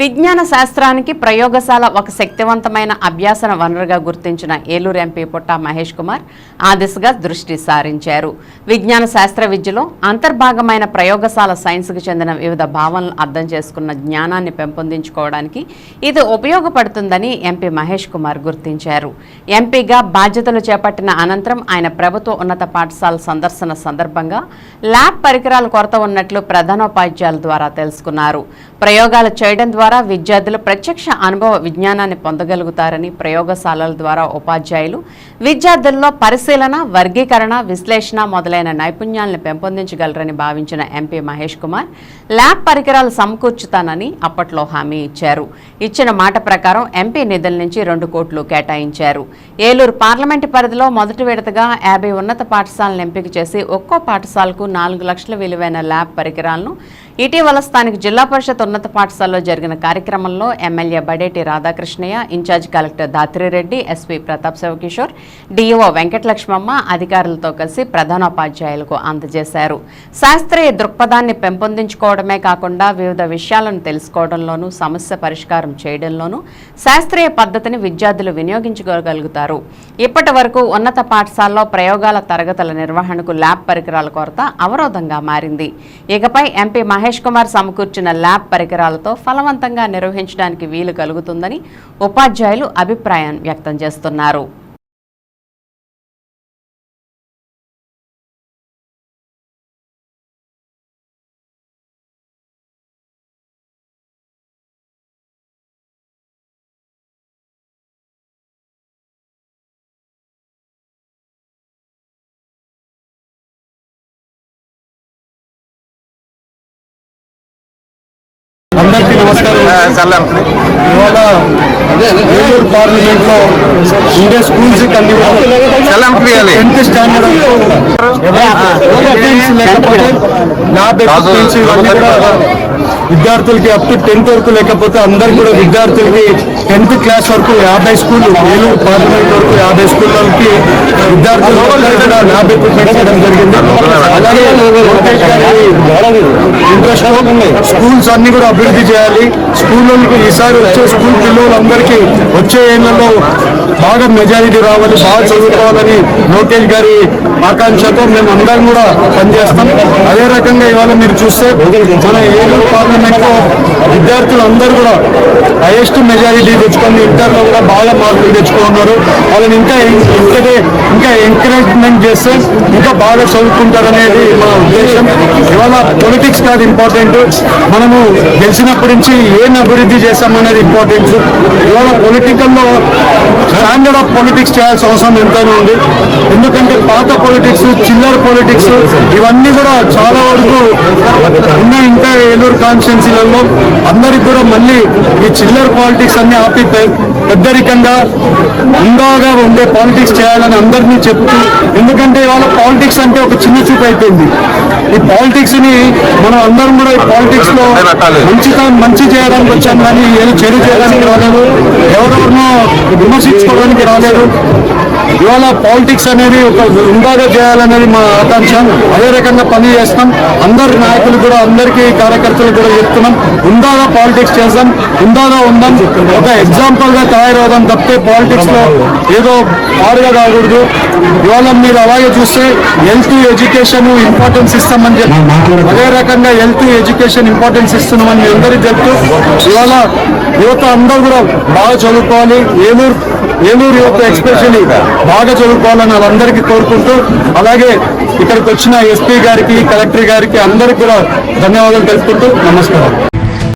విజ్ఞాన శాస్త్రానికి ప్రయోగశాల ఒక శక్తివంతమైన అభ్యాసన వనరుగా గుర్తించిన ఏలూరు ఎంపీ పుట్టా మహేష్ కుమార్ ఆ దిశగా దృష్టి సారించారు. విజ్ఞాన శాస్త్ర విద్యలో అంతర్భాగమైన ప్రయోగశాల సైన్స్కు చెందిన వివిధ భావనలను అర్థం చేసుకున్న జ్ఞానాన్ని పెంపొందించుకోవడానికి ఇది ఉపయోగపడుతుందని ఎంపీ మహేష్ కుమార్ గుర్తించారు. ఎంపీగా బాధ్యతలు చేపట్టిన అనంతరం ఆయన ప్రభుత్వ ఉన్నత పాఠశాల సందర్శన సందర్భంగా ల్యాబ్ పరికరాల కొరత ఉన్నట్లు ప్రధానోపాధ్యాయుల ద్వారా తెలుసుకున్నారు. ప్రయోగాలు చేయడం ద్వారా విద్యార్థులు ప్రత్యక్ష అనుభవ విజ్ఞానాన్ని పొందగలుగుతారని, ప్రయోగశాలల ద్వారా ఉపాధ్యాయులు విద్యార్థుల్లో పరిశీలన, వర్గీకరణ, విశ్లేషణ మొదలైన నైపుణ్యాలను పెంపొందించగలరని భావించిన ఎంపీ మహేష్ కుమార్ ల్యాబ్ పరికరాలు సమకూర్చుతానని అప్పట్లో హామీ ఇచ్చారు. ఇచ్చిన మాట ప్రకారం ఎంపీ నిధుల నుంచి 2 కోట్లు కేటాయించారు. ఏలూరు పార్లమెంటు పరిధిలో మొదటి విడతగా 50 ఉన్నత పాఠశాలను ఎంపిక చేసి ఒక్కో పాఠశాలకు 4 లక్షల విలువైన ల్యాబ్ పరికరాలను ఇటీవల స్థానిక జిల్లా పరిషత్ ఉన్నత పాఠశాలలో జరిగిన కార్యక్రమంలో MLA Badeti Radhakrishnayya, in charge collector Dhatri Reddy, SP Pratap Shivakishore, DEO Venkatalakshmamma అధికారులతో కలిసి ప్రధానోపాధ్యాయులకు అందజేశారు. శాస్త్రీయ దృక్పథాన్ని పెంపొందించుకోవడమే కాకుండా వివిధ విషయాలను తెలుసుకోవడంలోనూ, సమస్య పరిష్కారం చేయడంలోనూ శాస్త్రీయ పద్ధతిని విద్యార్థులు వినియోగించుకోగలుగుతారు. ఇప్పటి వరకు ఉన్నత పాఠశాలలో ప్రయోగాల తరగతుల నిర్వహణకు ల్యాబ్ పరికరాల కొరత అవరోధంగా మారింది. ఇకపై ఎంపీ మహేష్ కుమార్ సమకూర్చిన ల్యాబ్ పరికరాలతో ఫలవంతంగా నిర్వహించడానికి వీలు కలుగుతుందని ఉపాధ్యాయులు అభిప్రాయం వ్యక్తం చేస్తున్నారు. అందరికీ నమస్కారం. ఇవాళ ఏలూరు పార్లమెంట్ లో ఉండే స్కూల్స్ అన్ని 10th స్టాండర్డ్ ఇవన్నీ కూడా విద్యార్థులకి అప్ టు 10th వరకు లేకపోతే అందరు కూడా విద్యార్థులకి 10th క్లాస్ వరకు 50 స్కూల్ ఏలూరు పార్లమెంట్ వరకు 50 స్కూళ్ళకి విద్యార్థులు కూడా ల్యాబ్ ఎక్విప్మెంట్ చేయడం జరిగింది. అలాగే ఇంట్రెస్ట్ స్కూల్స్ అన్ని కూడా అభివృద్ధి చేయాలి. స్కూళ్ళకి ఈసారి వచ్చే స్కూల్ పిల్లలందరికీ వచ్చే ఏళ్లలో బాగా మెజారిటీ రావాలి, బాగా చదువుకోవాలని లోకేష్ గారి ఆకాంక్షతో మేము అందరం కూడా పనిచేస్తాం. అదే రకంగా ఇవాళ మీరు చూస్తే మన ఏలూరు పార్లమెంట్ లో విద్యార్థులు అందరూ కూడా హైయెస్ట్ మెజారిటీ తెచ్చుకొని ఇంటర్లో కూడా బాగా మార్కులు తెచ్చుకున్నారు. వాళ్ళని ఇంకా ఎంకరేజ్మెంట్ చేస్తే ఇంకా బాగా చదువుకుంటారనేది మన ఉద్దేశం. ఇవాళ పొలిటిక్స్ కాదు ఇంపార్టెంట్, మనము గెలిచినప్పటి నుంచి ఏం అభివృద్ధి చేస్తామనేది ఇంపార్టెంట్. ఇవాళ పొలిటికల్లో స్టాండర్డ్ ఆఫ్ పొలిటిక్స్ చేయాల్సిన అవసరం ఎంతైనా ఉంది. ఎందుకంటే పాత పొలిటిక్స్, చిల్లర పొలిటిక్స్ ఇవన్నీ కూడా చాలా వరకు ఉన్నాయి. ఇంకా ఏలూరు కాన్స్టిట్యున్సీలలో అందరికి కూడా మళ్ళీ ఈ చిల్లర పాలిటిక్స్ అన్ని ఆపి పెద్దరికంగా ఉందాగా ఉండే పాలిటిక్స్ చేయాలని అందరినీ చెప్తూ, ఎందుకంటే ఇవాళ పాలిటిక్స్ అంటే ఒక చిన్న చూపు అయిపోయింది. ఈ పాలిటిక్స్ ని మనం అందరం కూడా ఈ పాలిటిక్స్ లో మంచి చేయడానికి వచ్చాం కానీ ఏదో చెడు చేయడానికి రాలేదు, ఎవరెవరినో విమర్శించుకోవడానికి రాలేదు. ఇవాళ పాలిటిక్స్ అనేది ఒక ఉందాగా చేయాలనేది మా ఆకాంక్ష. అదే రకంగా పని చేస్తాం. అందరి నాయకులు కూడా, అందరికీ కార్యకర్తలు కూడా చెప్తున్నాం, ఉందాగా పాలిటిక్స్ చేస్తాం, ఉందాగా ఉందాం, ఒక ఎగ్జాంపుల్ గా తయారవుదాం తప్పితే పాలిటిక్స్ లో ఏదో పాడుగా కాకూడదు. ఇవాళ మీరు అలాగే చూస్తే హెల్త్ ఎడ్యుకేషన్ ఇంపార్టెన్స్ ఇస్తామని చెప్పి, అదే రకంగా హెల్త్ ఎడ్యుకేషన్ ఇంపార్టెన్స్ ఇస్తున్నామని మీ అందరికీ చెప్తూ ఇవాళ యువత అందరూ కూడా బాగా చదువుకోవాలి. ఏలూరు యువత ఎస్పెషల్లీ బాగా చదువుకోవాలని వాళ్ళందరికీ కోరుకుంటూ, అలాగే ఇక్కడికి వచ్చిన ఎస్పీ గారికి, కలెక్టర్ గారికి అందరికీ కూడా ధన్యవాదాలు తెలుపుకుంటూ నమస్కారం.